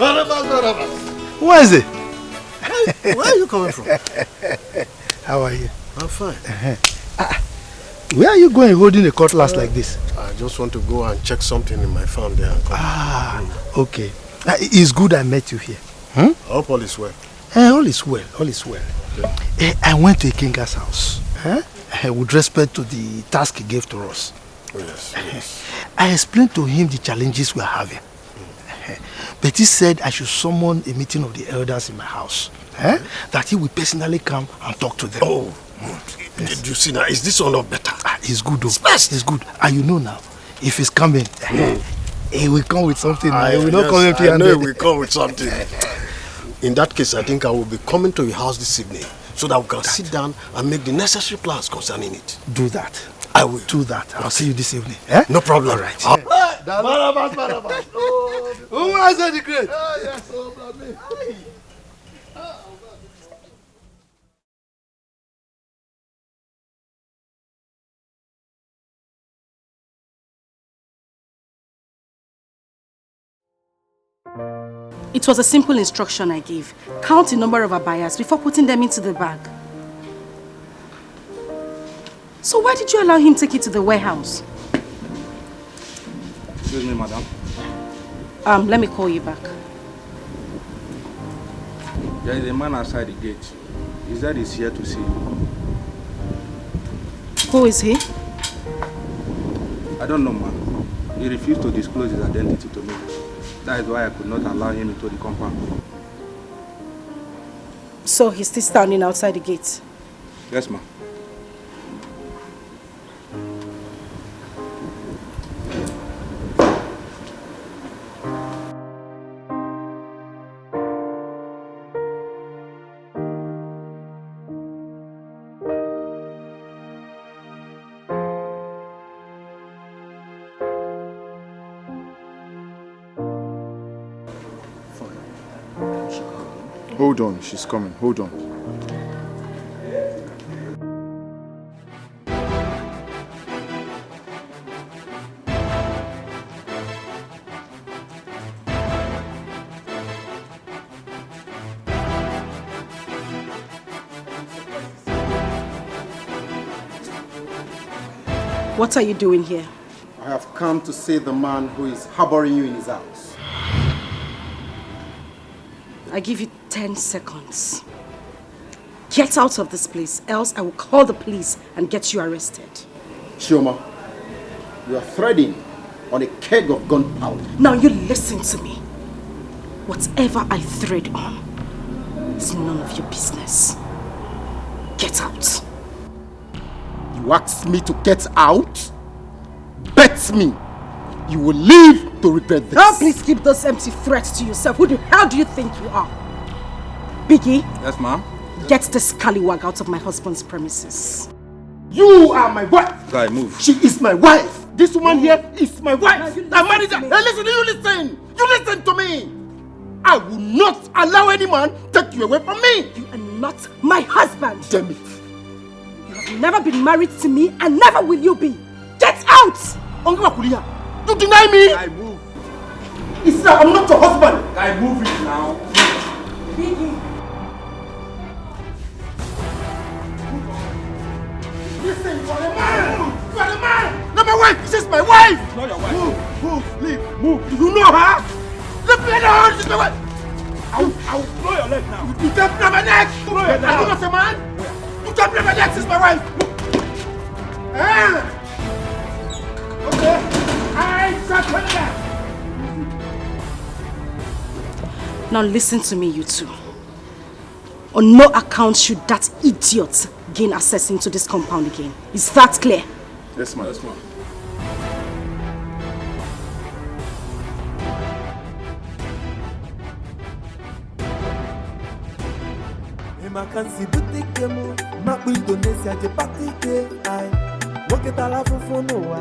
Where is it? Where are you coming from? How are you? I'm fine. Where are you going holding a cutlass like this? I just want to go and check something in my farm there and come. Okay. It's good I met you here. I hope all is well. All is well, all is well. Okay. I went to a kinger's house with respect to the task he gave to us. Yes, yes. I explained to him the challenges we are having. But he said I should summon a meeting of the elders in my house. That he will personally come and talk to them. Oh, did you see now? Is this one not better? It's good though. It's good. And you know now, if he's coming, he will come with something. He will not come empty handed. I know he will come with something. In that case, I think I will be coming to your house this evening so that we can sit down and make the necessary plans concerning it. Do that. I will. Do that. I'll see you this evening. No problem. All right. Barabas. Who has the great? Yes, It was a simple instruction I gave. Count the number of abayas before putting them into the bag. So why did you allow him to take it to the warehouse? Excuse me, madam. Let me call you back. There is a man outside the gate. He said he's here to see you. Who is he? I don't know, ma'am. He refused to disclose his identity to me. That is why I could not allow him into the compound. So he's still standing outside the gate? Yes, ma'am. Hold on, she's coming. Hold on. What are you doing here? I have come to see the man who is harboring you in his house. I give you 10 seconds. Get out of this place, else I will call the police and get you arrested. Chioma, you are threading on a keg of gunpowder. Now you listen to me. Whatever I thread on is none of your business. Get out. You asked me to get out? Bet me you will live to regret this. Now please keep those empty threats to yourself. Who the hell do you think you are? Biggie? Yes, ma'am? Get this scallywag out of my husband's premises. You are my wife. Guy, move. She is my wife. This woman here is my wife. Now I married her. Hey, listen, you listen. You listen to me. I will not allow any man take you away from me. You are not my husband. Damn it. You have never been married to me and never will you be. Get out! You deny me? Guy, move. It's that I'm not your husband. Guy, move it now. Biggie. Listen, you are a man. You are a man. Not my wife. This is my wife. It's not your wife. Move, leave, move. You know her? Leave me alone. This is my wife. I will blow your leg now. You can't break my neck. Blow your leg. Are you not a man? You can't break my neck. This is my wife. Okay. I shall tell you. Now listen to me, you two. On no account should that idiot gain access into this compound again. Is that clear? Yes, ma'am. Yes, ma'am. Makansi boutique mo makbu Indonesia je patike ai woke tala fufu no wa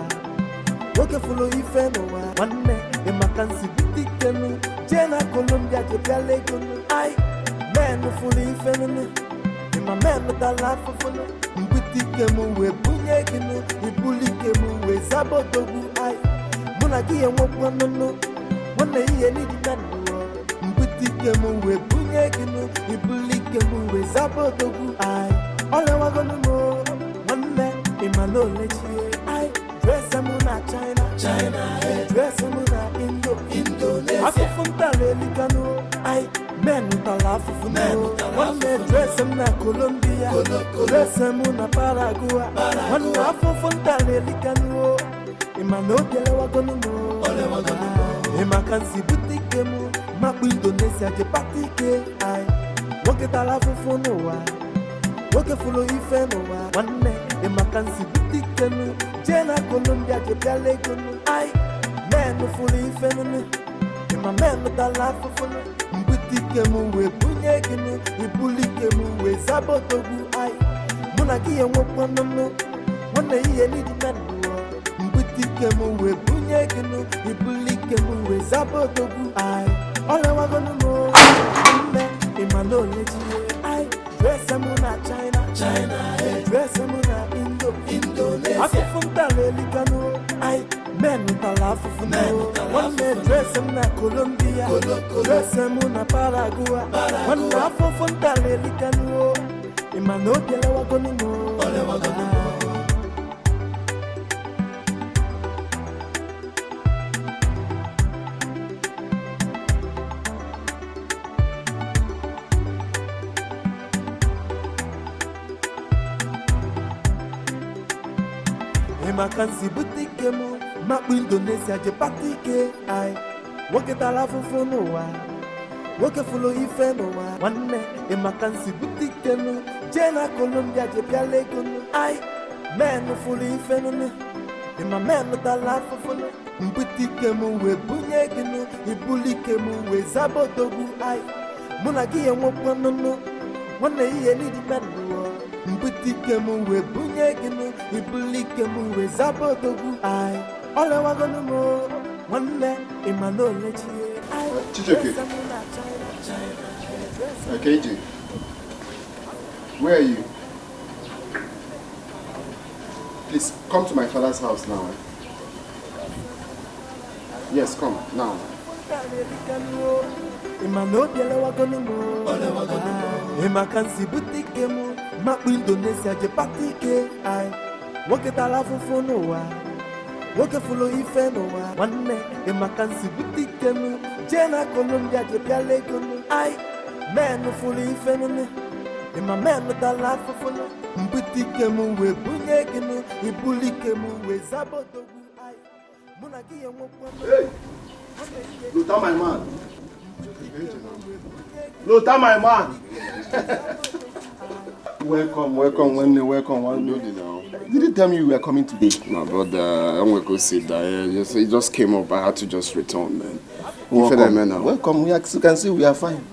woke fulo ife no wa wanne e makansi boutique mo jena Colombia je piale gono ai men fulo ife no e ma men tala fufu no boutique mo we bunye gino ibulike mo we zabotogu ai muna giye wo kwano no wanne iye ni dinano Mbutike muwe bunye ginu, ibulike muwe zabotogu. Ai, ole wagonu mo, wanne imanole chie. Ai, dress muna China, dress muna Indonesia. Afufunta lelikano, ai, menu talafufuno. Wanne dress muna Colombia, dress muna Paraguay. Wanne afufunta lelikano, imanole wagonu mo. Emakansi butike mu, mapu Indonesia je patike. Ai, woke talafufuno wa, woke fulo ife no wa. Wanne emakansi butike mu, jena Colombia je piale kono. Ai, menu fulo ife no. Ema menu talafufuno. Mbutike mu we bunye ginu, ibulike mu we zabotogu. Ai, muna kiye wopono no, wanne iye nidi menu. Mbutike mu we bunye ginu, ibulike mu we zabotogu. Ai, ole wagonu mo, wanne imanole chie. Ai, dress muna China, dress muna Indonesia. Afufunta lelikano, ai, menu talafufuno. Wanne dress muna Colombia, dress muna Paraguay. Wanne afufunta lelikano, imanole wagonu mo. Emakansi butike mu, mapu Indonesia je patike. Ai, woke talafufuno wa, woke fulo ife no wa. Wanne emakansi butike mu, jena Colombia je piale kono. Ai, menu fulo ife no. Ema menu talafufuno. Mbutike mu we bunye ginu, ibulike mu we zabotogu. Ai, muna kiye wopono no, wanne iye nidi menu. Mbutike mu we bunye ginu, ibulike mu we zabotogu. Ai, ole wagonu mo, wanne imanole chie. Ai, Chijoke. KJ, where are you? Please come to my father's house now. Yes, come now. Imanodiele wagonu mo, emakansi butike mu, mapu Indonesia je patike. Ai, woke talafufuno wa, woke fulo ife no wa. Wanne emakansi butike mu, jena Colombia je piale kono. Ai, menu fulo ife no. Ema menu talafufuno. Mbutike mu we bunye ginu, ibulike mu we zabotogu. Ai, muna kiye wopono. Hey, Luther, my man. Luther, my man. Welcome. Welcome. Did you tell me you were coming today? No, brother, I'm going to go sit there. It just came up. I had to just return, man. Welcome. You can see we are fine.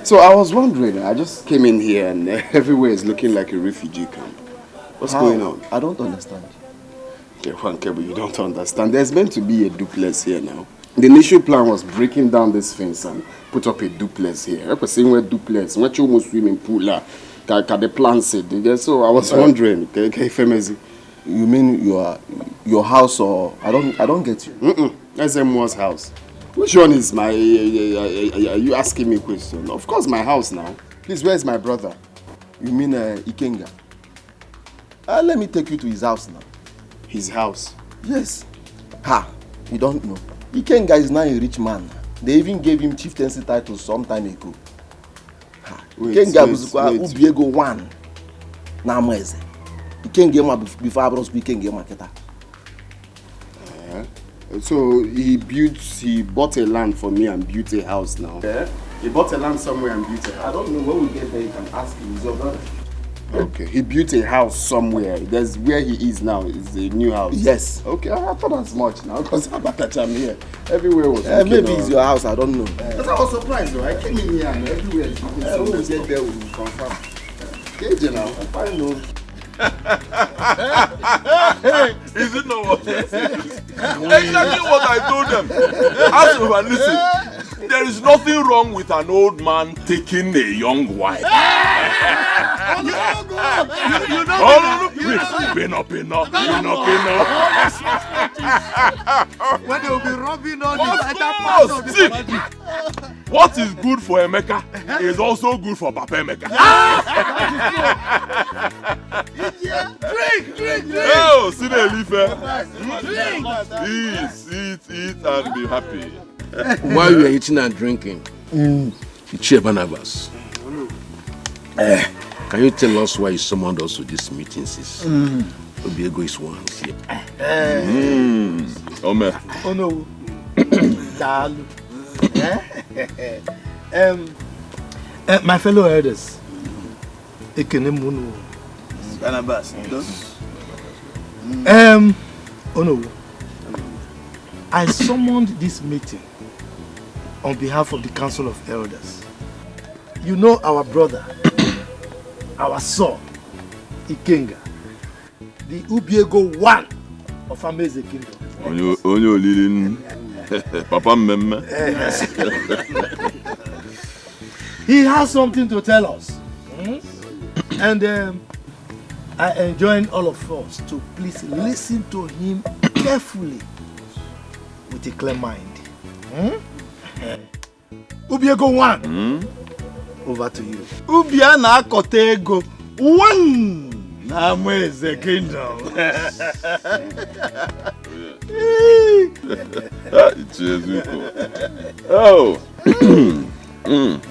So I was wondering, I just came in here and everywhere is looking like a refugee camp. What's going on? I don't understand. Okay, Juan Kebu, you don't understand. There's meant to be a duplex here now. The initial plan was breaking down this fence and put up a duplex here. I was saying where duplex, where you almost swimming pool, the plan said. So I was wondering, You mean your house or I don't get you. That's Emwa's house. Which one is my? Are you asking me a question? Of course, my house now. Please, where is my brother? You mean Ikenga? Let me take you to his house now. His house? Yes. Ha! You don't know. Ikenga is now a rich man. They even gave him chieftaincy title some time ago. Ha! Ikenga buzukwa ubiego 1 na amweze. Ikenga ma before Abros Ikenga maketa. So he bought a land for me and built a house now. Yeah. He bought a land somewhere and built a house. I don't know, when we get there you can ask him, he's your brother. Okay, he built a house somewhere. That's where he is now. It's a new house. Yes. Okay, I thought as much now because I'm here. Everywhere was maybe it's your house, I don't know. Because I was surprised though. I came in here and everywhere is looking so when we messed get up. there we will confirm. KJ now, I'm fine though. Hey, is it not what they say? Exactly what I told them. As we were listening, there is nothing wrong with an old man taking a young wife. When they will be rubbing on you like that. what is good for Emeka is also good for Papa Emeka. Drink. Oh, Sinelife. Eat and be happy. While you are eating and drinking, Ichie Barnabas, can you tell us why you summoned us to this meeting, sis? Obiego is one here. Ome. Oh no. My fellow elders, Ekenemunu. Barnabas. Oh no. I summoned this meeting on behalf of the Council of Elders. You know our brother, our son, Ikenga, the Ubiego one of Amazing Kingdom. Onyo Lilin. Papa Memme. He has something to tell us. And I enjoin all of us to please listen to him carefully with a clear mind. Ubiego one. Over to you. Ubiana Kotego one. Amazing Kingdom. Oh.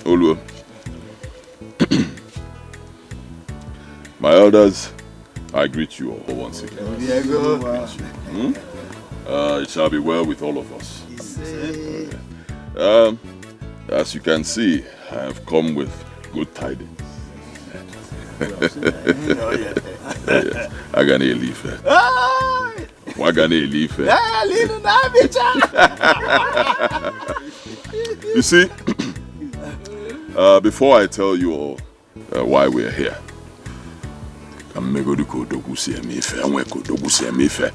Olu. My elders, I greet you all once again. It shall be well with all of us. As you can see, I have come with good tidings. Agane Elife. Wagane Elife. You see, before I tell you all why we are here, I'm going to go to Gusiamife. I'm going to go to Gusiamife.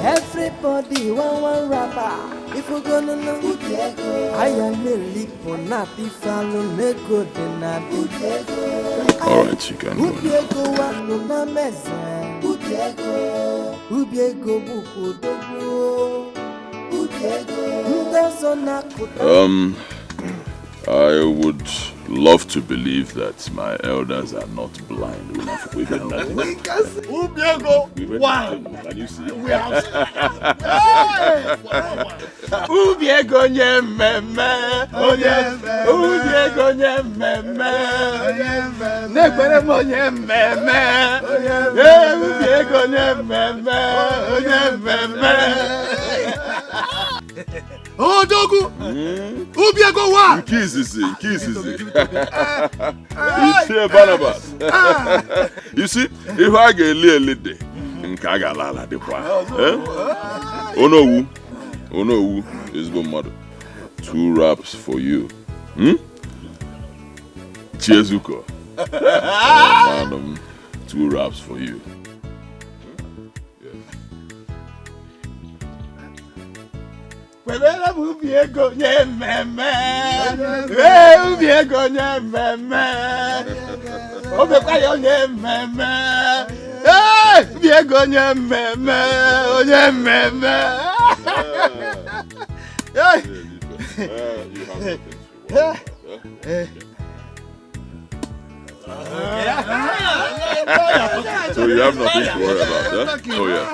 Everybody one rapper. If we're gonna know I am a leap on not the follow nego denado. Alright, you can go now. I would love to believe that my elders are not blind enough. We've had nothing. Can you see? Ubiego nyememe. Ubiego nyememe. Nekwere mo nyememe. Ubiego nyememe. Oh, Dogu! Ubiego wa! Kisses. Barnabas. You see, if I get a little day, Nkagalala de kwa. Onowu is good mother. 2 raps for you. Chiezuko. 2 raps for you. Ubiego nyememe. Ubiego nyememe. Obekwayo nyememe. Ubiego nyememe. Nyememe. So you have nothing to worry about, huh? Oh yes.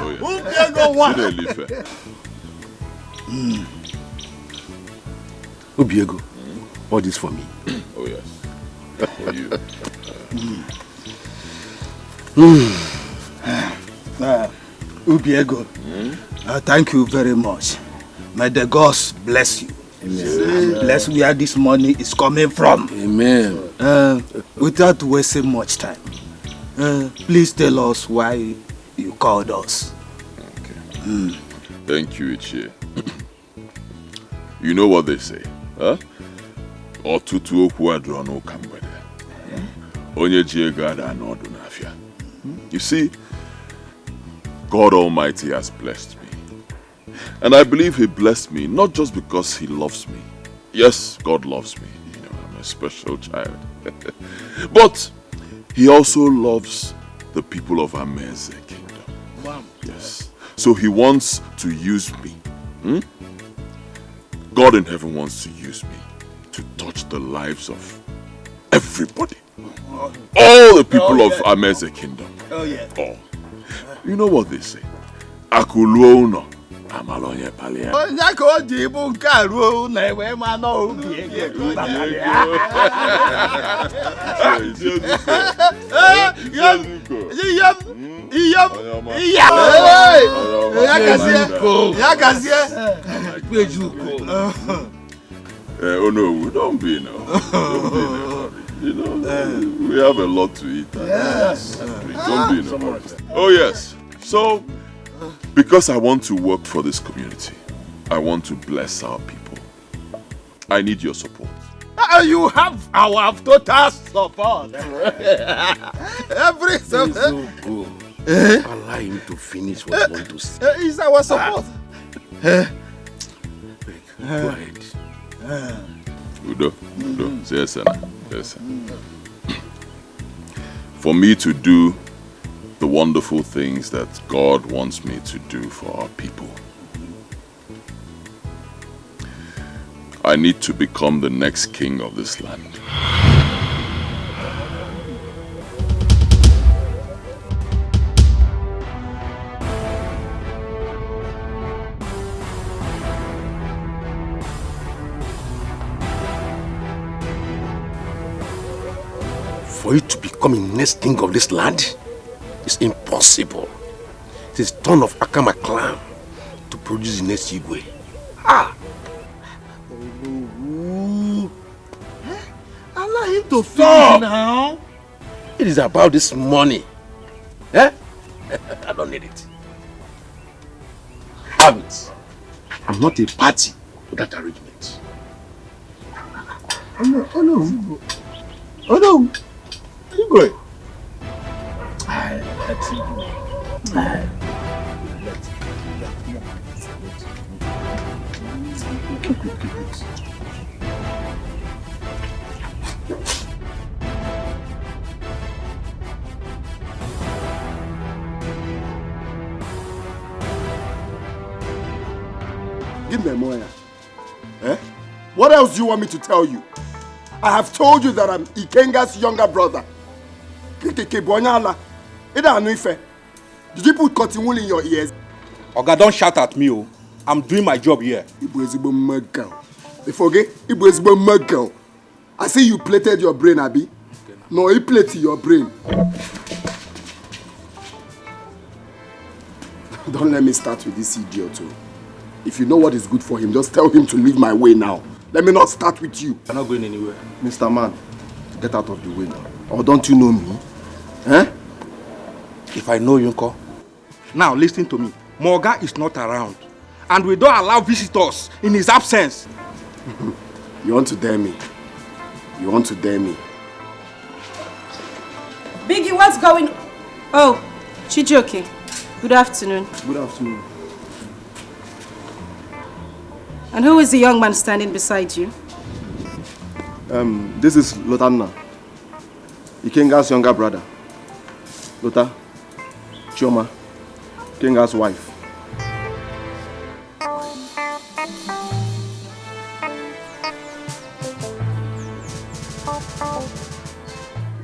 Obiego, all this for me. Oh yes, for you. Ubiego, thank you very much. May the gods bless you. Amen. Bless where this money is coming from. Amen. Without wasting much time, please tell us why you called us. Okay. Thank you, Ichie. You know what they say, huh? Otutu okwu adro no kambede. Onye jiega da no do nafia. You see, God Almighty has blessed me. And I believe He blessed me not just because He loves me. Yes, God loves me. You know, I'm a special child. But he also loves the people of Ameze Kingdom. Wow. Yes. So he wants to use me. God in heaven wants to use me to touch the lives of everybody. All the people of Ameze Kingdom. Oh yeah. All. You know what they say? Akuluono. Amalonye palia. Onyako jibu nkaru na ewe mano ubi ege. Oh no, don't be now. Don't be in a hurry. You know, we have a lot to eat. Yes. Don't be in a hurry. Oh yes. So, because I want to work for this community, I want to bless our people. I need your support. You have our total support. Every support. Allow him to finish what he wants to say. It's our support. Go ahead. Udo, yes, sir. Yes, sir. For me to do the wonderful things that God wants me to do for our people, I need to become the next king of this land. For you to become the next king of this land is impossible. It is turn of Akama clan to produce the next Igwe. Allow him to finish now. It is about this money. I don't need it. Have it. I'm not a party to that arrangement. Oh no. Oh no. Igwe. Let him go. Give me more. What else do you want me to tell you? I have told you that I'm Ikenga's younger brother. Did you put cotton wool in your ears? Oga, don't shout at me. Oh. I'm doing my job here. They forget? I see you plated your brain, Abi. No, he plated your brain. Don't let me start with this idiot too. If you know what is good for him, just tell him to leave my way now. Let me not start with you. You're not going anywhere. Mr. Man, get out of the way now. Or don't you know me? If I know you, Nko. Now listen to me. Morga is not around. And we don't allow visitors in his absence. You want to dare me? You want to dare me? Biggie, what's going on? Oh, Chijoke. Good afternoon. Good afternoon. And who is the young man standing beside you? This is Lotanna, Ikenga's younger brother. Lota, Chioma, Ikenga's wife.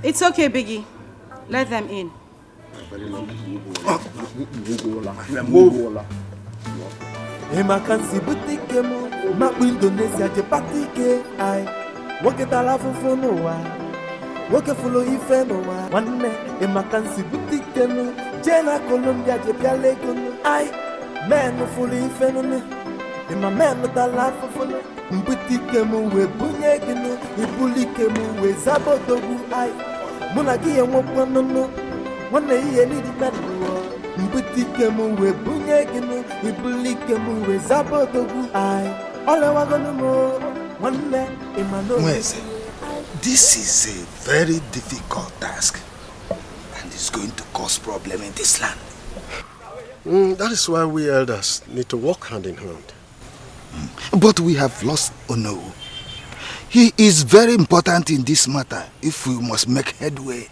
It's okay, Biggie. Let them in. Emakansi butike mu makbu Indonesia je patike ai woke tala fufu n'ụwa woke fulo ife n'ụwa nwanne emakansi butike mu je na Colombia je bịa Lagos ai men fulo ife n'ụwa ema men tala fufu mbutike mu we bunye ginu ibulike mu we zabodogwu ai muna gi enwokwa n'ụwa nwanne ihe ni di mmadụ mbutike mu we bunye ginu ibulike mu we zabodogu ai ole wagonu mo wanne imano. Mweze, this is a very difficult task and it's going to cause problem in this land. That is why we elders need to work hand in hand. But we have lost Ono. He is very important in this matter if we must make headway.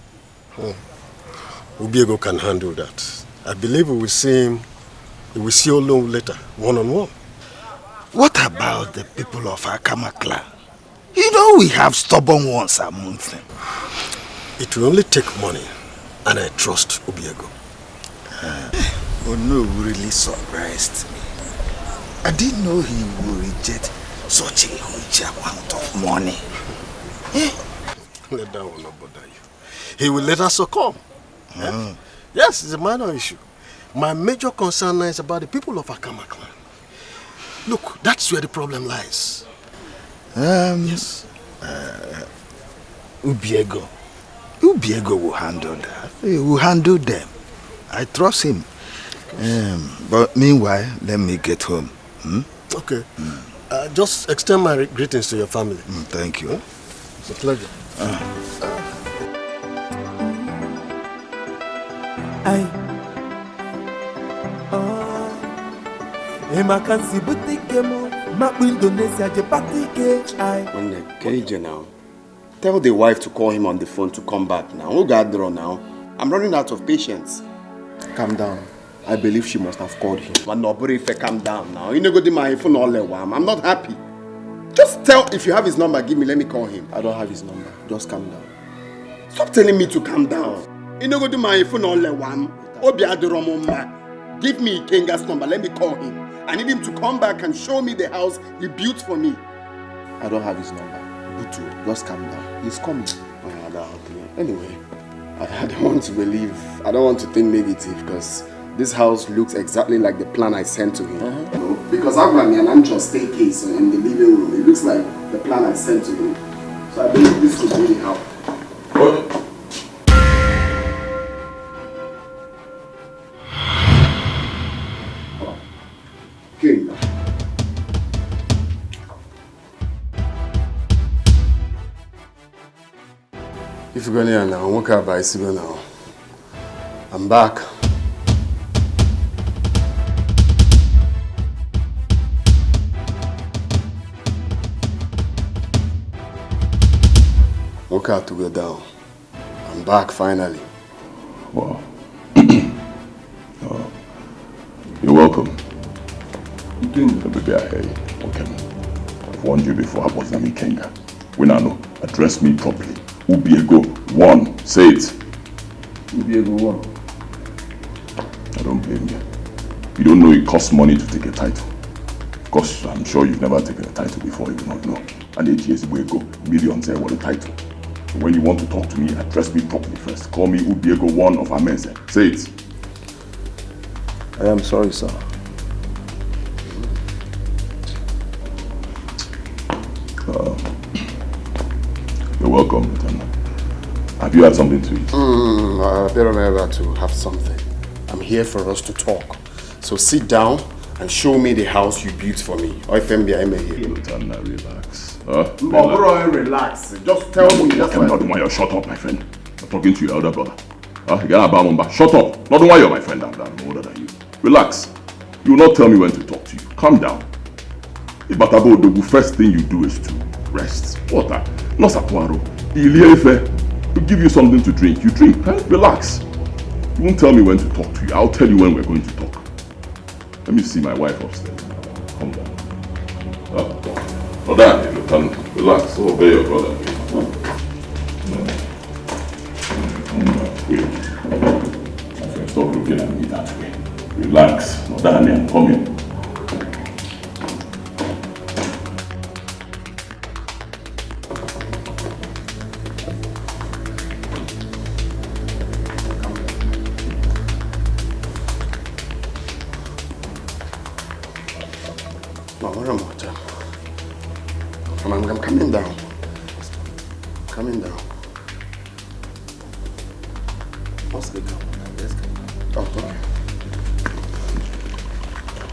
Ubiego can handle that. I believe we will see him. We will see Olu later, one-on-one. What about the people of Akama clan? You know we have stubborn ones amongst them. It will only take money, and I trust Ubiego. Ono really surprised me. I didn't know he would reject such a huge amount of money. Let that one not bother you. He will let us succumb. Yes, it's a minor issue. My major concern now is about the people of Akama clan. Look, that's where the problem lies. Yes. Ubiego will handle that. He will handle them. I trust him. But meanwhile, let me get home. Okay. Just extend my greetings to your family. Thank you. It's a pleasure. Now. Tell the wife to call him on the phone to come back now. Oh God, now. I'm running out of patience. Calm down. I believe she must have called him. But no, calm down now. You know, go to my phone all the while. I'm not happy. Just tell if you have his number, give me, let me call him. I don't have his number. Just calm down. Stop telling me to calm down. You know, go to my phone all the while. Give me Kenga's number, let me call him. I need him to come back and show me the house he built for me. I don't have his number. Butu, just calm down. He's coming. Anyway, I don't want to believe, I don't want to think negative because this house looks exactly like the plan I sent to him. You know, because I've got an ancho staircase in the living room. It looks like the plan I sent to him. So I believe this could really help. King. If you're going here now, walk out by Sigo now. I'm back. Walk out to go down. I'm back finally. Wow. You're welcome. Baby, I hear you. Okay. I've warned you before about Nami Kenga. When I know, address me properly. Ubiego 1. Say it. Ubiego 1. I don't blame you. You don't know it costs money to take a title. Of course, I'm sure you've never taken a title before, you do not know. And 8 years ago, millions say what a title. So when you want to talk to me, address me properly first. Call me Ubiego 1 of Amense. Say it. I am sorry, sir. You're welcome, Lieutenant. Have you had something to eat? I better remember to have something. I'm here for us to talk. So sit down and show me the house you built for me. Or if I'm here. Lieutenant, relax. Relax. Just tell me. Shut up, my friend. I'm talking to your elder brother. Shut up. Not why you're my friend. I'm older than you. Relax. You will not tell me when to talk to you. Calm down. The first thing you do is to rest. Water. No sapuaro. To give you something to drink. You drink. Relax. You won't tell me when to talk to you. I'll tell you when we're going to talk. Let me see my wife upstairs. Calm down. Lieutenant. Relax. Obey your brother. Stop looking at me that way. Relax. Daniel, I'm coming. I'm coming down. Coming down. Let's go. Oh,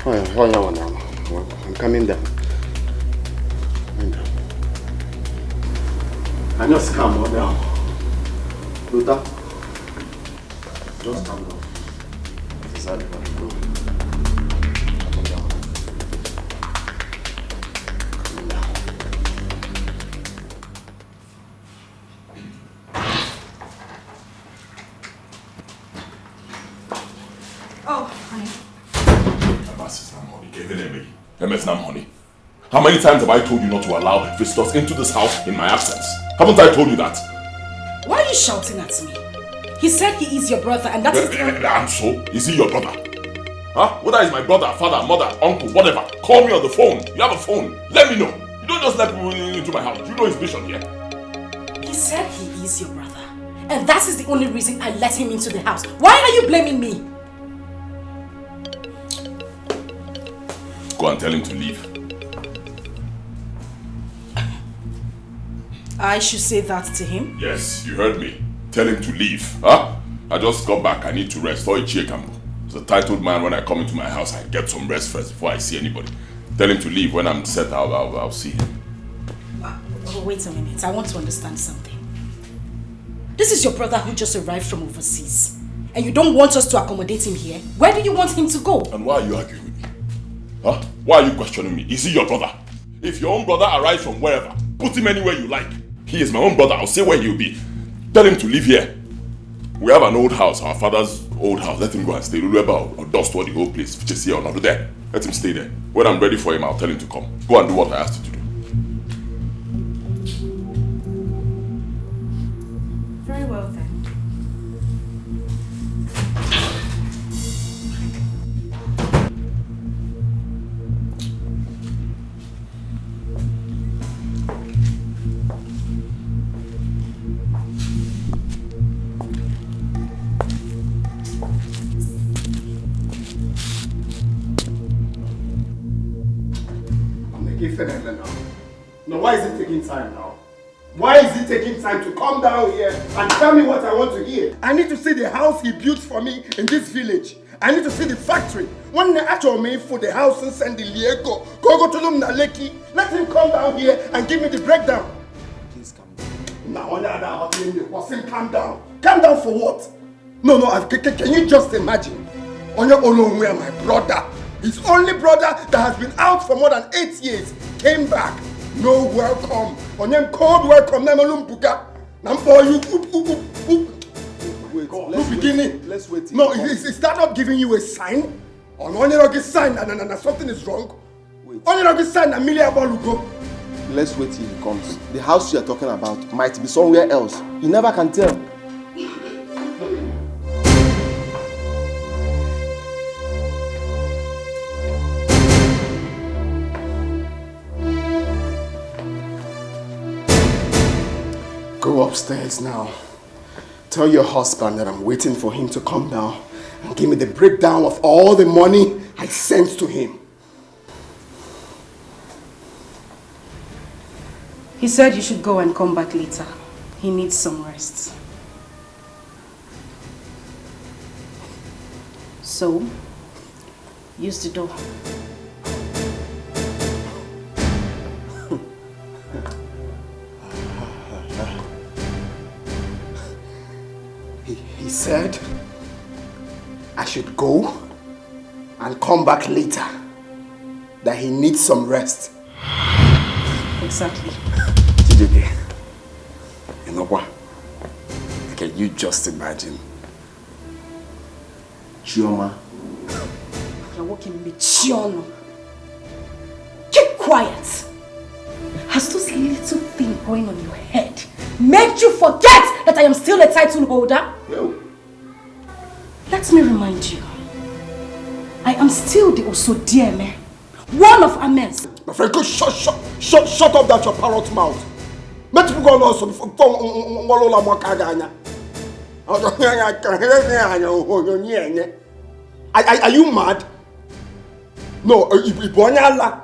okay. Hold on now. I'm coming down. Coming down. I just calm down. Luther, just calm down. Sorry, How many times have I told you not to allow visitors into this house in my absence? Haven't I told you that? Why are you shouting at me? He said he is your brother and that is the... And so, is he your brother? Huh? Whether he's my brother, father, mother, uncle, whatever, call me on the phone. You have a phone. Let me know. You don't just let people into my house. You know his mission here. He said he is your brother. And that is the only reason I let him into the house. Why are you blaming me? Go and tell him to leave. I should say that to him? Yes, you heard me. Tell him to leave. Huh? I just got back. I need to rest. For Ichie Kambo. As a titled man, when I come into my house, I get some rest first before I see anybody. Tell him to leave. When I'm set, I'll see him. Oh, wait a minute. I want to understand something. This is your brother who just arrived from overseas. And you don't want us to accommodate him here? Where do you want him to go? And why are you arguing with me? Huh? Why are you questioning me? Is he your brother? If your own brother arrives from wherever, put him anywhere you like. He is my own brother. I'll say where he'll be. Tell him to live here. We have an old house, our father's old house. Let him go and stay. Or dust the whole place. Just here or not there. Let him stay there. When I'm ready for him, I'll tell him to come. Go and do what I asked you to do. Very well then. Now, why is it taking time now? Why is it taking time to come down here and tell me what I want to hear? I need to see the house he built for me in this village. I need to see the factory. When they actually made for the house and send the Liego, go to Lumnaleki. Let him come down here and give me the breakdown. Please calm down. Now, calm down. Calm down for what? No, can you just imagine? Onye Olonwe, my brother, his only brother that has been out for more than 8 years, came back. No welcome. On him cold welcome. Wait, let's wait. No, is that not giving you a sign? On Onyerogi's sign and something is wrong? Wait. Onyerogi's sign and Milia Bolugo. Let's wait till he comes. The house you are talking about might be somewhere else. You never can tell. Go upstairs now. Tell your husband that I'm waiting for him to come down and give me the breakdown of all the money I sent to him. He said you should go and come back later. He needs some rest. So, use the door. He said I should go and come back later. That he needs some rest. Exactly. Chijoke, you know what? Can you just imagine? Chioma. You're working with Chiono. Keep quiet. Has this little thing going on your head made you forget that I am still a title holder? No. Let me remind you. I am still the Osodieme, one of Ames. My friend, go shut up that your parrot mouth. Let me go also before Are you mad? No, Ibonyala.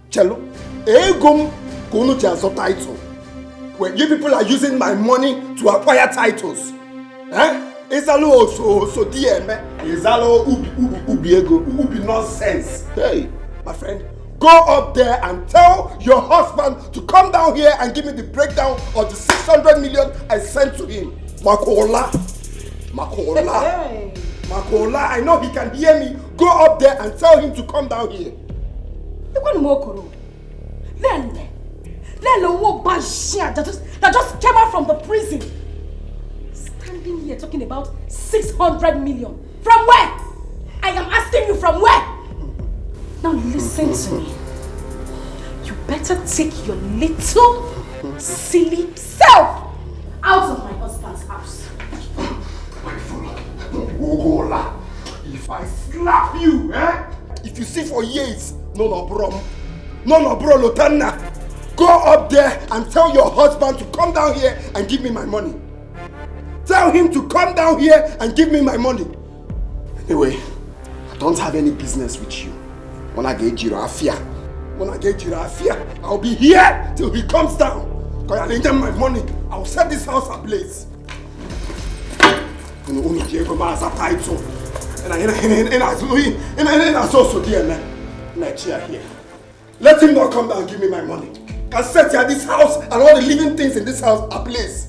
Chelo. Egum Kunu Jaso title. When you people are using my money to acquire titles. Eh? Izalo also DM. Izalo ubi nonsense. Hey, my friend, go up there and tell your husband to come down here and give me the breakdown of the 600 million I sent to him. Makola. Hey. Makola, I know he can hear me. Go up there and tell him to come down here. You want more that just came out from the prison. Standing here talking about 600 million. From where? I am asking you from where? Now listen to me. You better take your little silly self out of my husband's house. My fool. Ogola. If I slap you, if you see for years, no bro, Lotana, go up there and tell your husband to come down here and give me my money. Tell him to come down here and give me my money. Anyway, I don't have any business with you. When I get Girafia, I'll be here till he comes down. Because I lend him my money. I'll set this house ablaze. And let him not come down and give me my money. I set this house and all the living things in this house ablaze.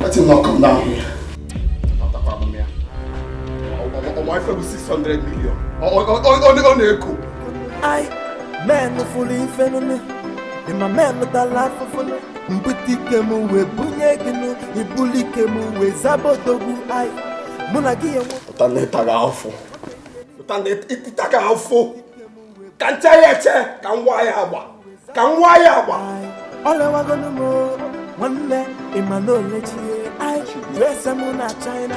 Let him not come down here. My friend with 600 million. On echo. I man fully phenomenon. In my man with a laugh of fun. Mbutikemu we bunyeginu. Ibulikemu we zabotogu. I Munagi. Utanetaga awful. Utanetaga awful. Kanchayeche. Kanwayawa. All I want to know. One day in my knowledge, I dress a moon at China,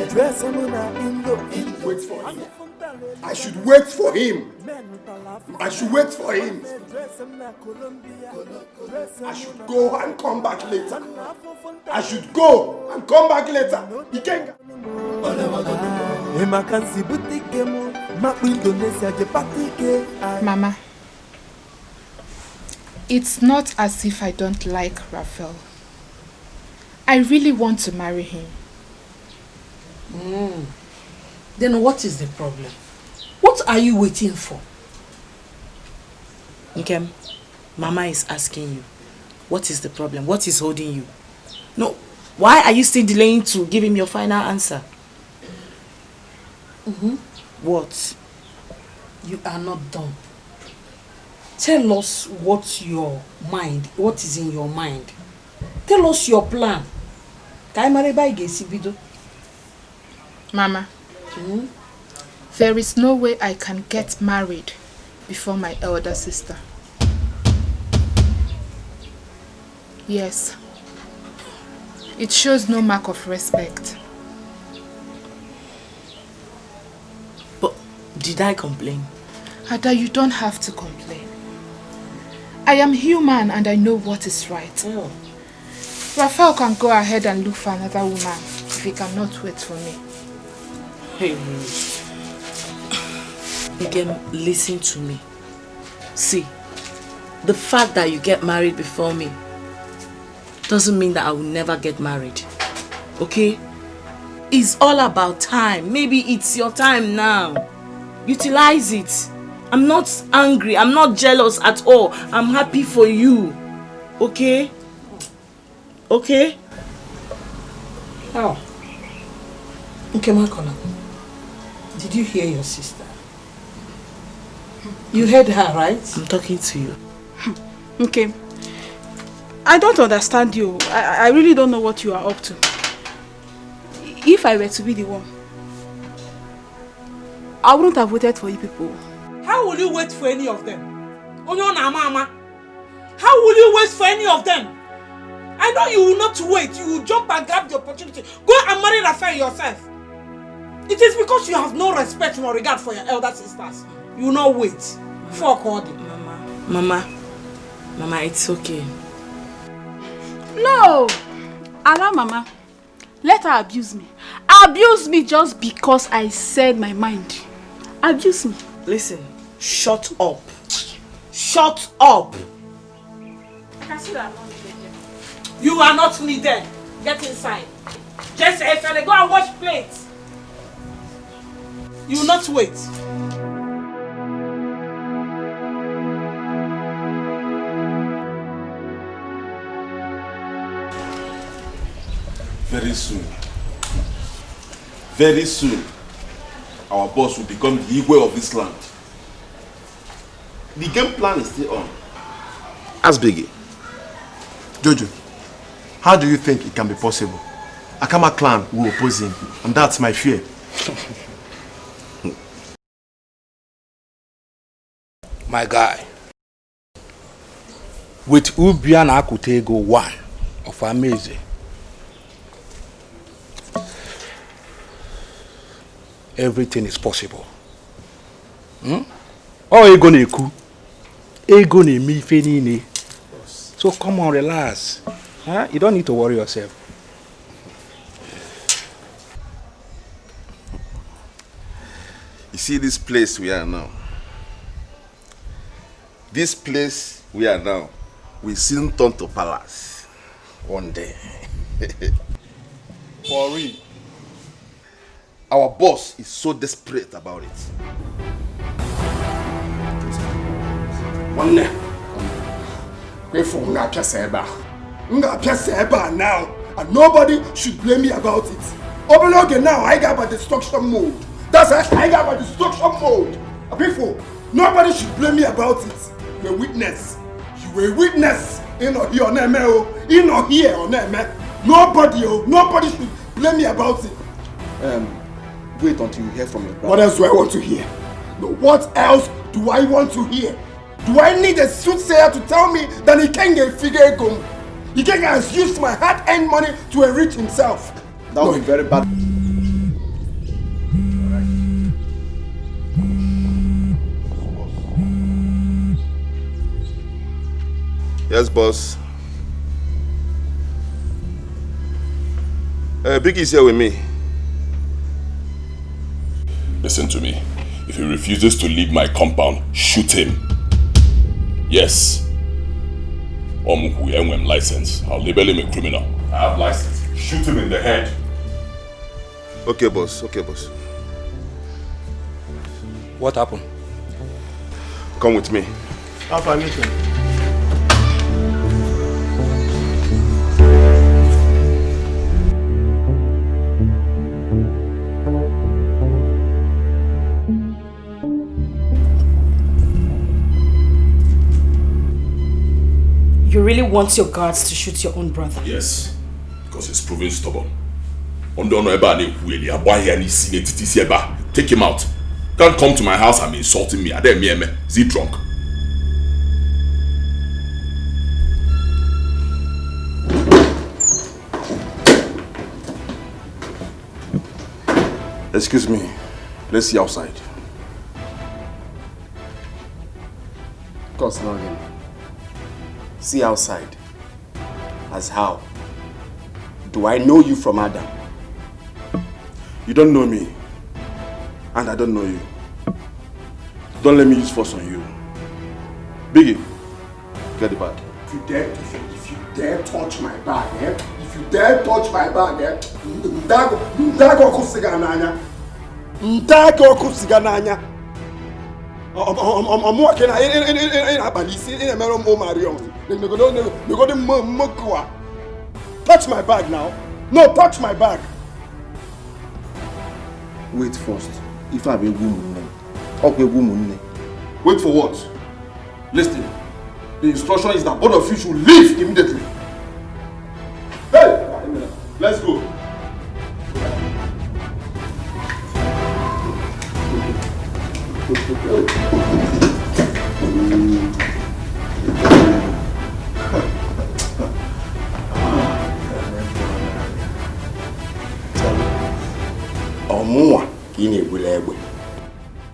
dress a moon at Indo. Wait for him. I should wait for him. I should go and come back later. He can't. Mama, it's not as if I don't like Raphael. I really want to marry him. Then what is the problem? What are you waiting for? Nkem, Mama is asking you, what is the problem? What is holding you? No, why are you still delaying to give him your final answer? What? You are not done. Tell us what is in your mind. Tell us your plan. Mama, there is no way I can get married before my elder sister. Yes. It shows no mark of respect. But did I complain? Ada, you don't have to complain. I am human and I know what is right. Oh. Raphael can go ahead and look for another woman if he cannot wait for me. Hey, again, listen to me. See, the fact that you get married before me doesn't mean that I will never get married. Okay? It's all about time. Maybe it's your time now. Utilize it. I'm not angry. I'm not jealous at all. I'm happy for you. Okay? Okay? How? Okay, Makona. Did you hear your sister? You heard her, right? I'm talking to you. Okay. I don't understand you. I really don't know what you are up to. If I were to be the one, I wouldn't have waited for you people. How will you wait for any of them? How will you wait for any of them? I know you will not wait. You will jump and grab the opportunity. Go and marry Raphael yourself. It is because you have no respect nor regard for your elder sisters. You will not wait. Fuck all them. Mama, it's okay. No! Allow Mama. Let her abuse me. Abuse me just because I said my mind. Abuse me. Listen, shut up. Shut up. I can see that I'm not needed. You are not needed. Get inside. Just say, fella, go and wash plates. You will not wait. Very soon, our boss will become the Igwe of this land. The game plan is still on. Ask Biggie. Jojo, how do you think it can be possible? Akama clan will oppose him, and that's my fear. My guy, with Ubiana Akutego 1 of Amaze, everything is possible. Oh, Ego Neku, Ego ne mi fenine. So come on, relax. Huh? You don't need to worry yourself. You see this place we are now? This place we are now will soon turn to palace one day. For real. Our boss is so desperate about it. One day. Wait for Nga Seba now, and nobody should blame me about it. Obeloge now, I got about destruction mode. That's it, I got about destruction mode. Before, nobody should blame me about it. You're a witness. You were a witness. You know here on ML. You know here on ML. Nobody should blame me about it. Wait until you hear from your brother. What else do I want to hear? No, what else do I want to hear? Do I need a soothsayer to tell me that he can't get figure gum? He can't has used my hard-earned money to enrich himself. That would be very bad. Yes, boss. Biggie is here with me. Listen to me. If he refuses to leave my compound, shoot him. Yes. I'm license. I'll label him a criminal. I have license. Shoot him in the head. Okay, boss. Okay, boss. What happened? Come with me. Have a meeting. You really want your guards to shoot your own brother? Yes, because he's proving stubborn. Take him out. Can't come to my house and be insulting me. Is he drunk? Excuse me. Let's see outside. Of course not again. See outside. As how? Do I know you from Adam? You don't know me. And I don't know you. Don't let me use force on you. Biggie, get the bag. If you dare touch my bag, If you dare touch my bag, Ndago kusigananya. I'm working in touch my bag now. No, touch my bag. Wait first. If I be woman, wait for what? Listen. The instruction is that both of you should leave immediately. Hey! Let's go.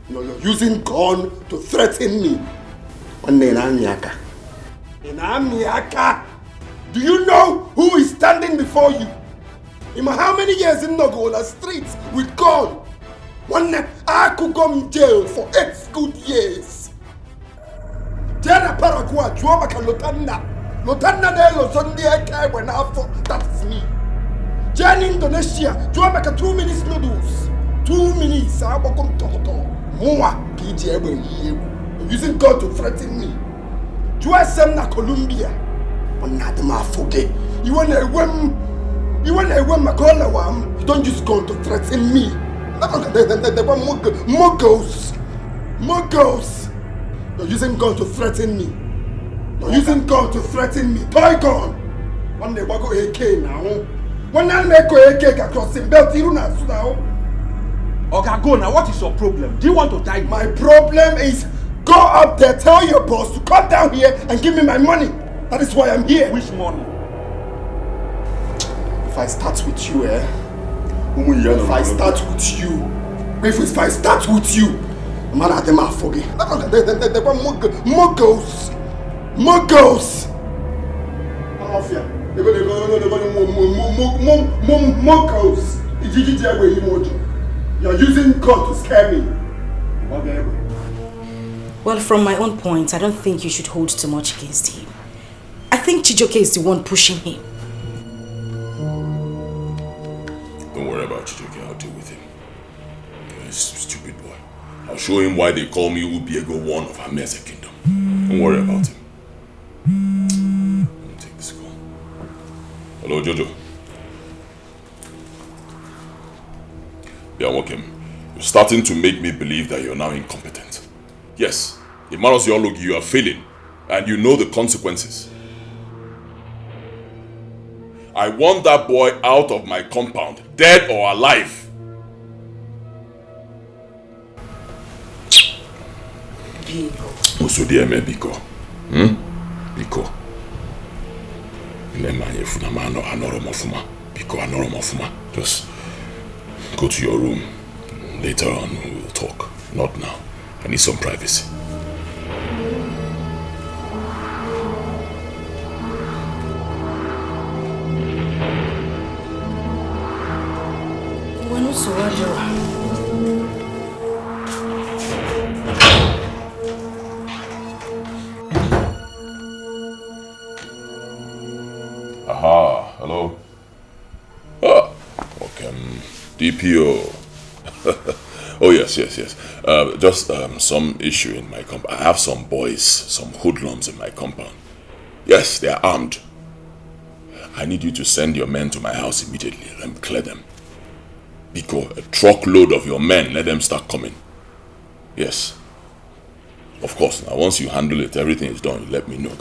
You're using gun to threaten me. Do you know who is standing before you? How many years in Nogola streets with gun? I could go in jail for 8 good years. Jana Paraguay, Juamaka Lotanda. Lotanda de Lozondi Eka when after that is me. Jana Indonesia, Juamaka 2 minutes noodles. 2 minutes, I will come to Moa, PJ, using God to threaten me. Juasemna Columbia. Onadama Foge. You want a whim Macola, you don't use God to threaten me. They want more girls. You're using gun to threaten me. You're using gun to threaten me. Toy gun. One day, go AK now. One day, make AK across the belt. You know now. Okay, go now. What is your problem? Do you want to die? My problem is go up there, tell your boss to come down here and give me my money. That is why I'm here. Which money? If I start with you, if I start with you, if I start with you, man, I don't forget. They want more girls. More girls. Mafia. They want more girls. You're using God to scare me. Well, from my own point, I don't think you should hold too much against him. I think Chijoke is the one pushing him. Don't worry about Chijoke, I'll deal with him. He's a stupid boy. I'll show him why they call me Ubiego one of Amese Kingdom. Don't worry about him. Let me take this call. Hello, Jojo. Yeah, welcome. You're starting to make me believe that you're now incompetent. Yes, in Marosiology you are failing, and you know the consequences. I want that boy out of my compound, dead or alive. Biko. Usudieme Biko. Biko. Biko anoromofuma. Just go to your room. Later on we'll talk. Not now. I need some privacy. Aha, hello. Ah, welcome, DPO. Oh yes. Just some issue in my compound. I have some boys, some hoodlums in my compound. Yes, they are armed. I need you to send your men to my house immediately and clear them. Biko, a truckload of your men, let them start coming. Yes. Of course, now once you handle it, everything is done, you let me know.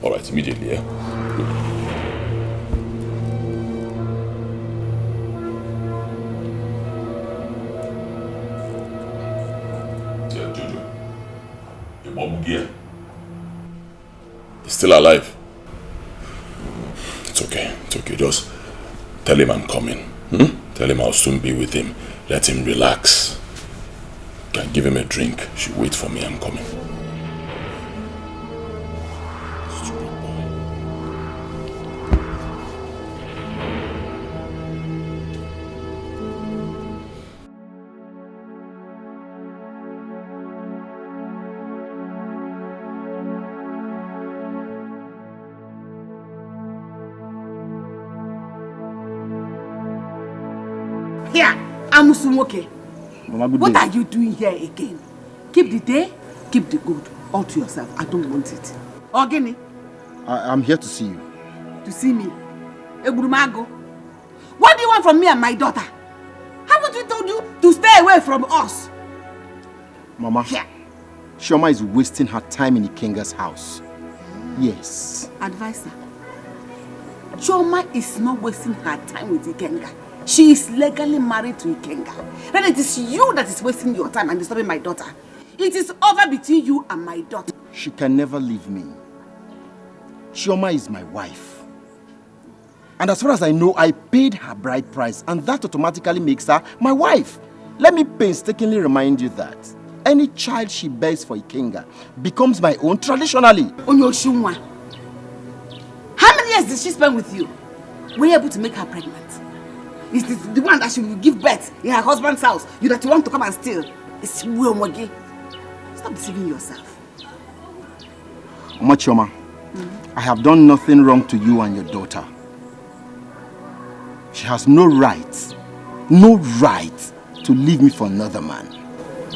Alright, immediately, yeah? Good. Jojo. He's still alive. It's okay. Just tell him I'm coming. Tell him I'll soon be with him. Let him relax. Can give him a drink. Should wait for me. I'm coming. Here, Amusumoke. What are you doing here again? Keep the day, keep the good, all to yourself. I don't want it. Ogini? I'm here to see you. To see me? Eburumago? What do you want from me and my daughter? Haven't we told you to stay away from us? Mama, here. Chioma is wasting her time in Ikenga's house. Yes. Advisor, Chioma is not wasting her time with Ikenga. She is legally married to Ikenga. Then it is you that is wasting your time and disturbing my daughter. It is over between you and my daughter. She can never leave me. Chioma is my wife. And as far as I know, I paid her bride price, and that automatically makes her my wife. Let me painstakingly remind you that any child she bears for Ikenga becomes my own traditionally. Onyoshunwa, how many years did she spend with you? Were you able to make her pregnant? Is this the one that she will give birth in her husband's house? You that you want to come and steal? It's Uomogi. Stop deceiving yourself. Oma Chioma, I have done nothing wrong to you and your daughter. She has no right to leave me for another man.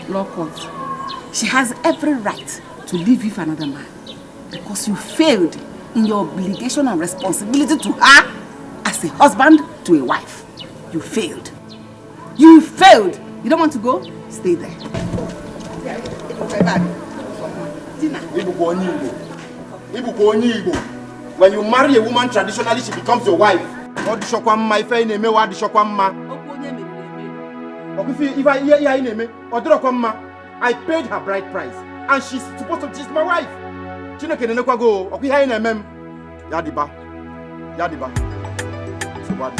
Law court, she has every right to leave you for another man because you failed in your obligation and responsibility to her as a husband to a wife. You failed. You failed. You don't want to go? Stay there. back. When you marry a woman, traditionally she becomes your wife. What the shokwa if I name what the shokwa if I hear name I paid her bride price and she's supposed to she's my wife. Chino can never go. Okay, hi name. Yadiba. So bad.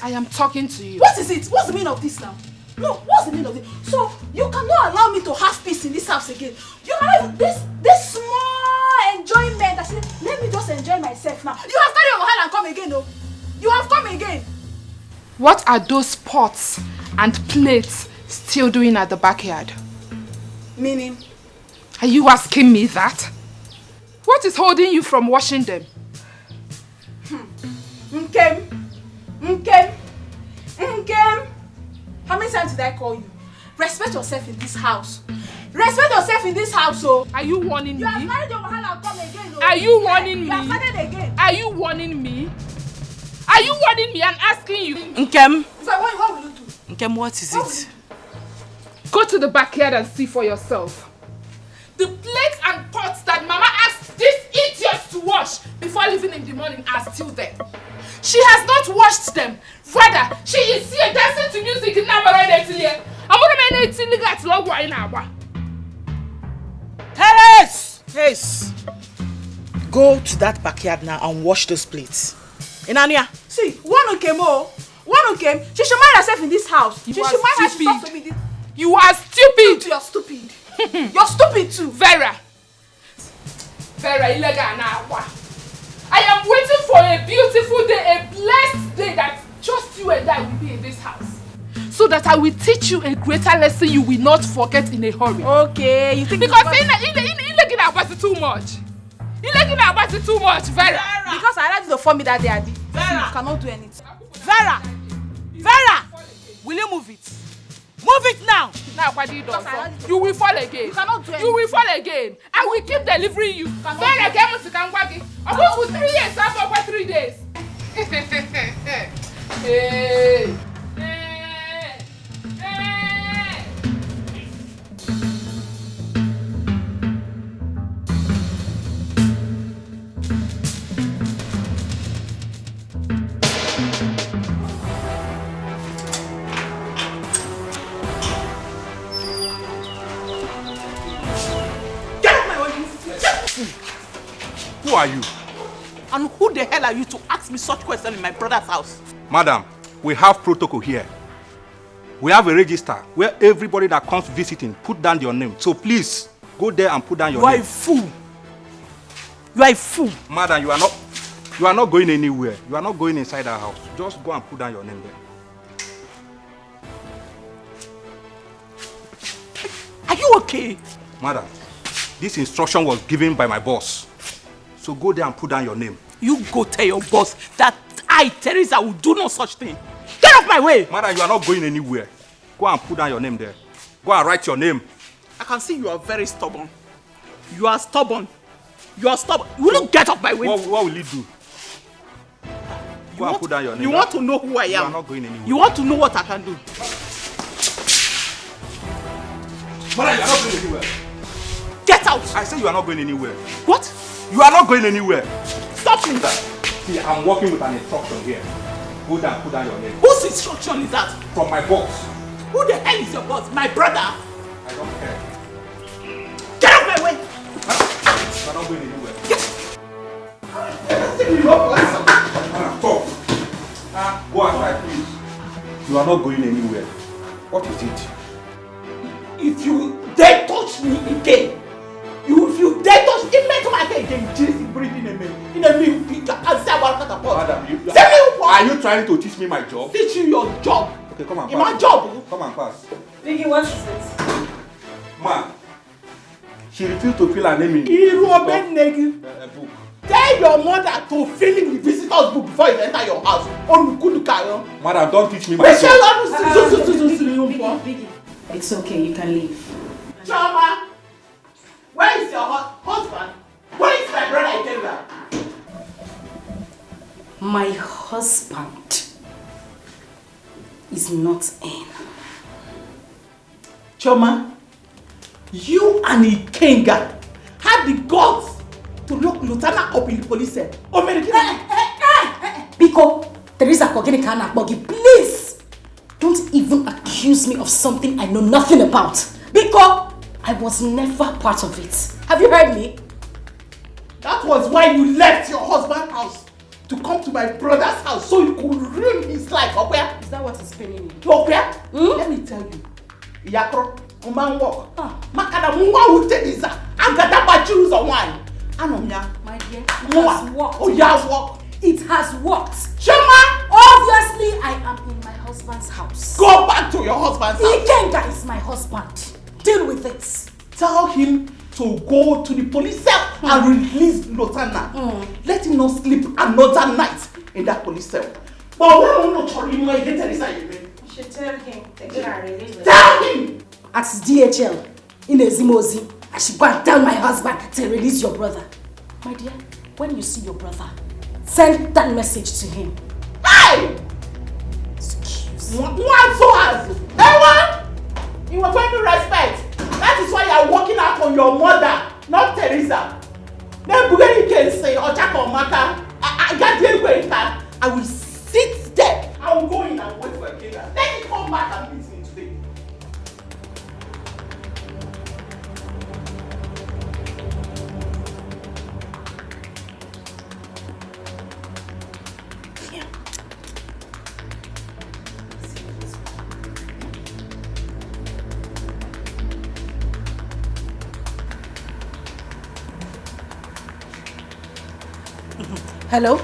I am talking to you. What is it? What's the meaning of this now? No, what's the meaning of it? So you cannot allow me to have peace in this house again. You cannot this small enjoyment. I said, let me just enjoy myself now. You have carried your hand and come again, though. You have come again. What are those pots and plates still doing at the backyard? Meaning? Are you asking me that? What is holding you from washing them? Nkem. How many times did I call you? Respect yourself in this house. Respect yourself in this house, oh. Are you warning me? You have married your hand and come again, oh. Are you warning me? You have started again. Are you warning me? Are you warning me and asking you? Nkem. So what will you do? Nkem, what is it? Go to the backyard and see for yourself. The plates and pots that Mama asked these idiots to wash before leaving in the morning are still there. She has not washed them. Rather, she is here dancing to music in Yes! Go to that backyard now and wash those plates. Inania. See, one who came, she should mind herself in this house. She should mind how she talks to me. You are stupid. You're stupid. You're stupid too. Vera, illegal now. I am waiting for a beautiful day, a blessed day that just you and I will be in this house. So that I will teach you a greater lesson you will not forget in a hurry. Okay, you think because illegal about it too much. Illegal about it too much, Vera. Because I allowed you to form me that day, Adi. Vera, you cannot do anything. Vera, will you move it? Move it now. Now, what do you do? You will fall again. You cannot do anything. You will fall again. I will keep delivering you. Vera, get me to Kangwagi. I'm going for 3 years. I'm going for 3 days. Hey. Who are you? And who the hell are you to ask me such questions in my brother's house? Madam, we have protocol here. We have a register where everybody that comes visiting put down your name. So please, go there and put down your name. You are a fool. You are a fool. Madam, you are not going anywhere. You are not going inside our house. Just go and put down your name there. Are you okay? Madam, this instruction was given by my boss. So go there and put down your name. You go tell your boss that I, Teresa, will do no such thing. Get off my way! Madam, you are not going anywhere. Go and put down your name there. Go and write your name. I can see you are very stubborn. You are stubborn. You are stubborn. Will you get off my way? What will you do? Go and put down your name. You want to know who I am? You are not going anywhere. You want to know what I can do? Madam, you are not going anywhere. Get out! I said you are not going anywhere. What? You are not going anywhere. Stop me! See, I'm working with an instruction here. Go down, put down your name. Whose instruction is that? From my boss. Who the hell is your boss? My brother? I don't care. Get out of my way! You are not going anywhere. Stop. Go outside, please. You are not going anywhere. What is it? If you dare touch me again, if you dare touch me again, Jesus is breathing in me. Madam, are you trying to teach me my job? Teach you your job. Okay, come on, pass. My job. Come on, pass. Vicky, what is it? Ma, She refused to fill her name in. Tell your mother to fill in the visitor's book before you enter your house. Madam, don't teach me my Biggie, it's okay, you can leave. Choma, where is your husband? Where is my brother Ikenga? My husband is not in. Choma, you and Ikenga had the guts to lock Lieutenant up in the police cell. Biko, Teresa Kogenikana Bogi, please don't even accuse me of something I know nothing about. Biko, I was never part of it. Have you heard me? That was why you left your husband's house to come to my brother's house so you could ruin his life. Okay? Is that what is paining you? Okay? Let me tell you. Yakro, Umanwok, Makada Mwa Teresa, Agadaba choose a wine. My dear, it has worked. Oh, yeah, work. It has worked. Shema! Obviously, I am in my husband's house. Go back to your husband's house. Ikenga is my husband. Deal with it. Tell him to go to the police cell and release Lotana. Let him not sleep another night in that police cell. But we don't know Chorimo again, Teresa. You should tell him. Tell him! At DHL, in Ezimozi, I should go and tell my husband to release your brother. My dear, when you see your brother, send that message to him. Hey! Excuse me. One so has everyone, you were going to respect. That is why you are working out on your mother, not Teresa. Then Bugari can say, Ochako Maka, I got the way I will sit there. I will go in and wait for a killer. Let him come back and meet me today. Hello?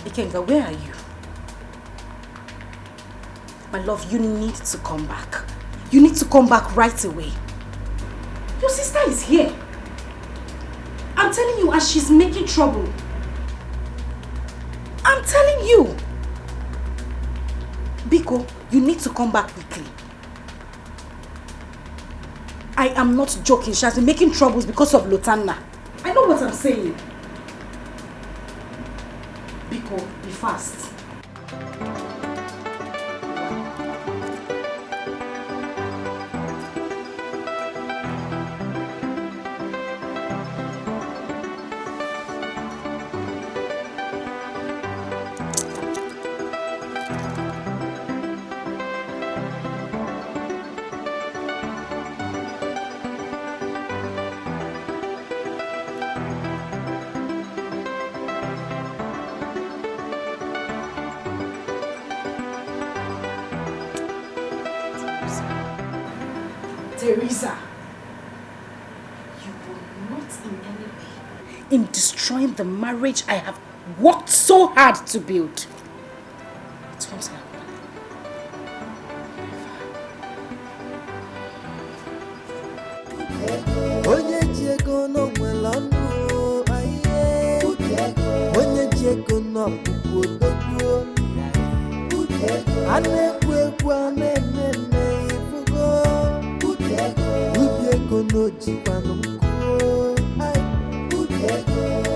Ikenga, where are you? My love, you need to come back. You need to come back right away. Your sister is here. I'm telling you, and she's making trouble. I'm telling you. Biko, you need to come back quickly. I am not joking. She has been making troubles because of Lotana. I know what I'm saying. Biko, be fast. Teresa, you will not in any way in destroying the marriage I have worked so hard to build. It won't happen.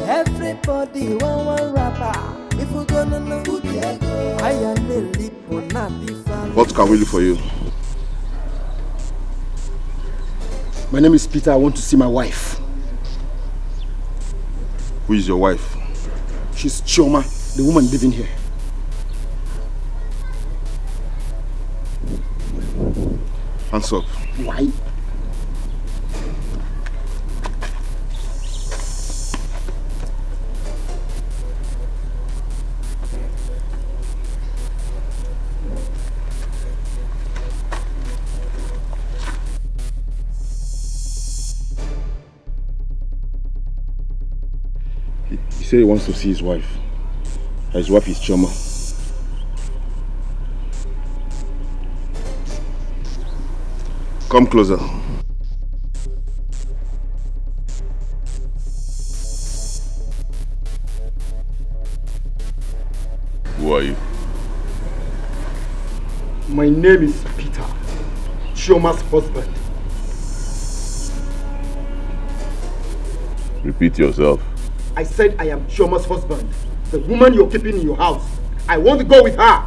Everybody one rapper. If we're gonna know, I am the lip or not. What can we do for you? My name is Peter. I want to see my wife. Who is your wife? She's Chioma, the woman living here. Hands up. Why? He said he wants to see his wife. His wife is Chioma. Come closer. name is Peter, Chioma's husband. Repeat yourself. I said I am Chioma's husband. The woman you're keeping in your house. I want to go with her.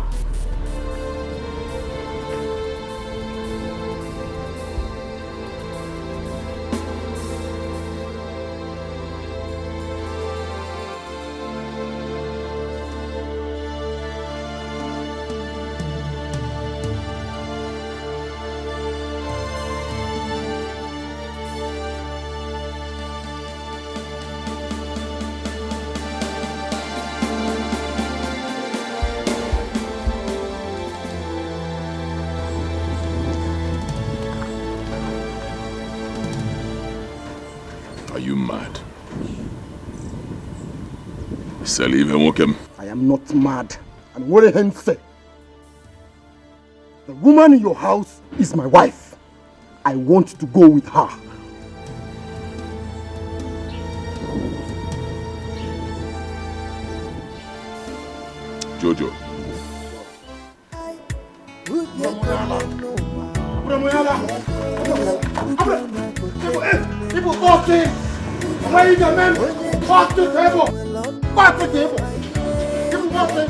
I am not mad. And what a say. The woman in your house is my wife. I want to go with her. Jojo. People talking. Where is the man? Walk to the table. Walk to the table. People talking.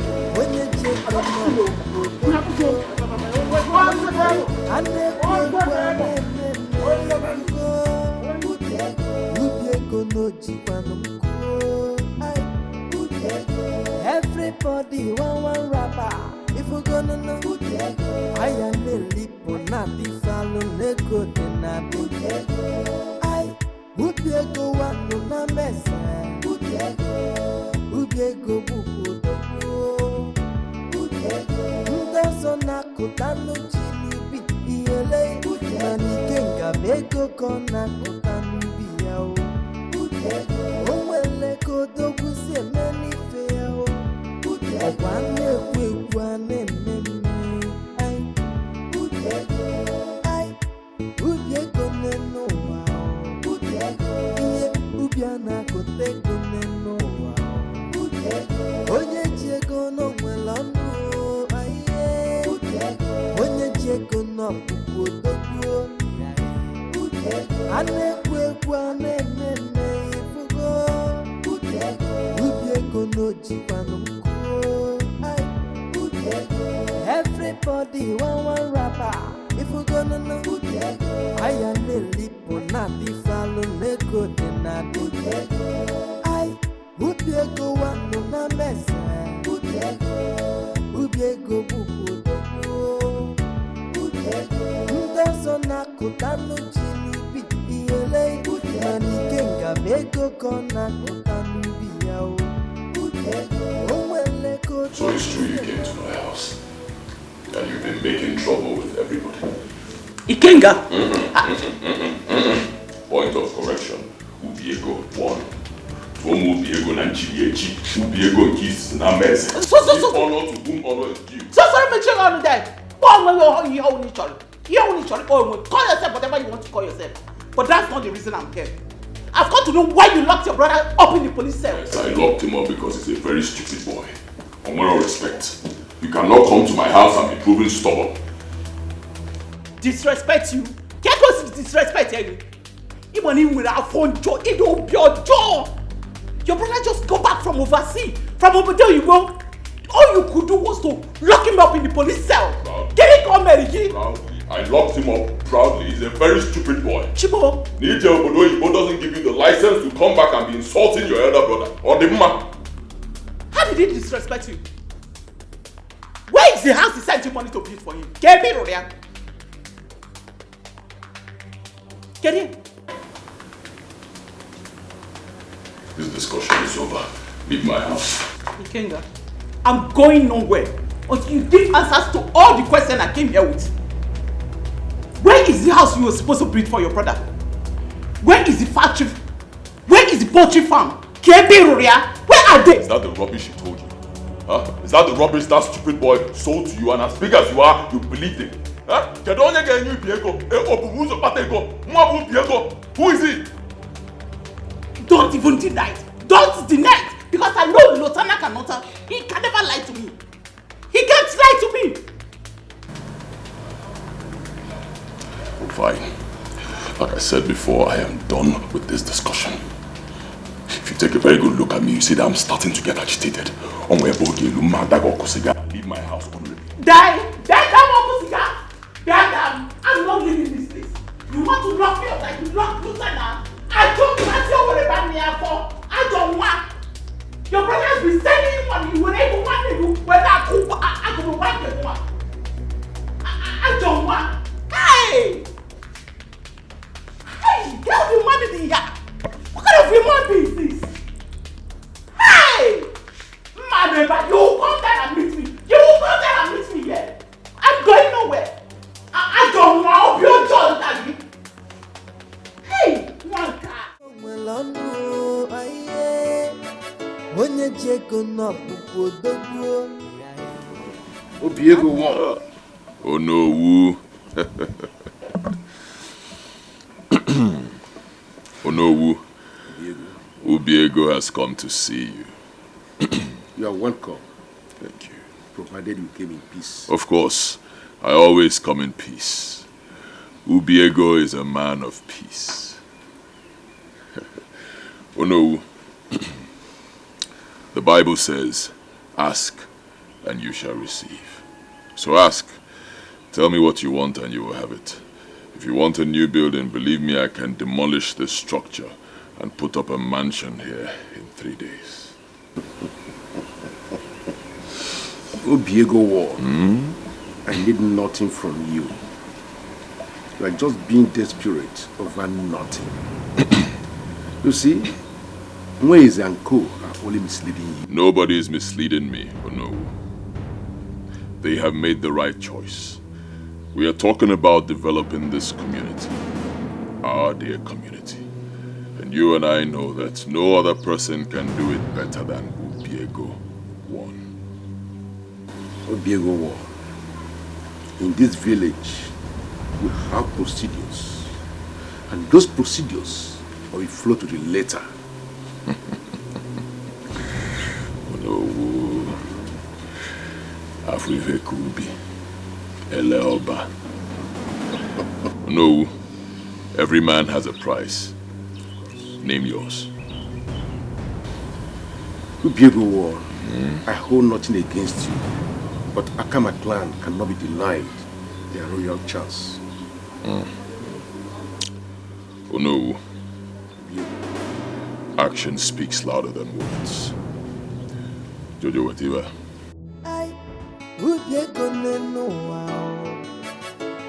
Everybody one rapper. If we're gonna know I am the lipo, not the follow the good and I do. I would be a go one no na mess. Would be a go buku. That's on a cotano chili be ele. Nani kenga bego kona cotano be out. Oh, well, echo dogu se many fail. One quick one I would be gonna know. Ubiana could take on no. When you go no well on when you go no good. And quick one everybody one rapper. If we're gonna know I am the lipo, not the follow the good and I do. I would be a go one no na mess. Would be a go buku. That's on a cotano chili be ele. Nani kenga bego kona cotano be out. So it's true you came to my house and you've been making trouble with everybody. Ikenga? Point of correction. Ubiego 1. Tuomu Ubiego Nanchiechi. Ubiego Kis Namese. So. Honor to whom honor is due. So sorry, me check on that. You own each other. You own each other. Call yourself whatever you want to call yourself. But that's not the reason I'm here. I've got to know why you locked your brother up in the police cell. Yes, I locked him up because he's a very stupid boy. On moral respect, you cannot come to my house and be proven stubborn. Disrespect you? Can't go to disrespect you. Even if without phone jaw, it don't be your jaw. Your brother just got back from overseas. From over there you go. All you could do was to lock him up in the police cell. Get it come, Mary G. Proudly. I locked him up proudly. He's a very stupid boy. Chibo. Nije Obodo doesn't give you the license to come back and be insulting your elder brother. Or the man. How did he disrespect you? Where is the house he sent you money to build for him? Get me, Rodian. Get in. This discussion is over. Leave my house. Ikenga, I'm going nowhere until you give answers to all the questions I came here with. Where is the house you were supposed to build for your brother? Where is the factory? Where is the poultry farm? Where are they? Is that the rubbish he told you? Huh? Is that the rubbish that stupid boy sold to you, and as big as you are, you believed it? Huh? Who is he? Don't even deny it. Don't deny it. Because I know Lotana cannot. He can never lie to me. He can't lie to me. Fine. Like I said before, I am done with this discussion. If you take a very good look at me, you see that I'm starting to get agitated. Leave my house only. I'm not leaving this place. You want to lock me up like you locked Lieutenant? I don't want to about me I don't want. Your brother has been sending you money. You will even want to whether I don't want the one. I don't want. Hey! Hey! Get the money in here. What kind of human being is this? Hey! Man, but you will come there and meet me. You will come there and meet me here. I'm going nowhere. I don't want your job, Daddy. Hey, one car. Obiego won. Oh no, woo. Oh no, woo. Obiego has come to see you. You are welcome. Thank you. Provided you came in peace. Of course. I always come in peace. Obiego is a man of peace. Oh no. The Bible says, ask and you shall receive. So ask. Tell me what you want and you will have it. If you want a new building, believe me, I can demolish this structure and put up a mansion here in 3 days. Obiego War. I need nothing from you. You are just being desperate over nothing. You see, Mweze and Co are only misleading you. Nobody is misleading me, oh no. They have made the right choice. We are talking about developing this community, our dear community. And you and I know that no other person can do it better than Obiego One. Obiego War. In this village, we have procedures. And those procedures will flow to the letter. No, Afrive Kubi, Eleoba. No, every man has a price. Name yours. Obiego War, I hold nothing against you, but Akama clan cannot be denied their royal chance. Oh no. Action speaks louder than words. Jojo Watiba. Obiego no wow.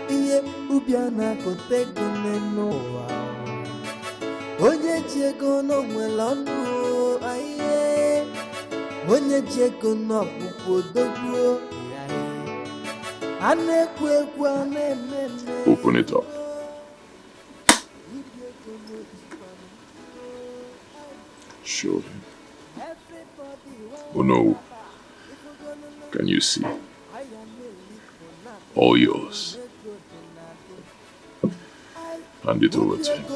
Iye Obiana kotego no wow. Onye Diego no mwelonu aye. Onye Diego no pupodogo. Open it up. Show him. Oh no. Can you see? All yours. Hand it over to him.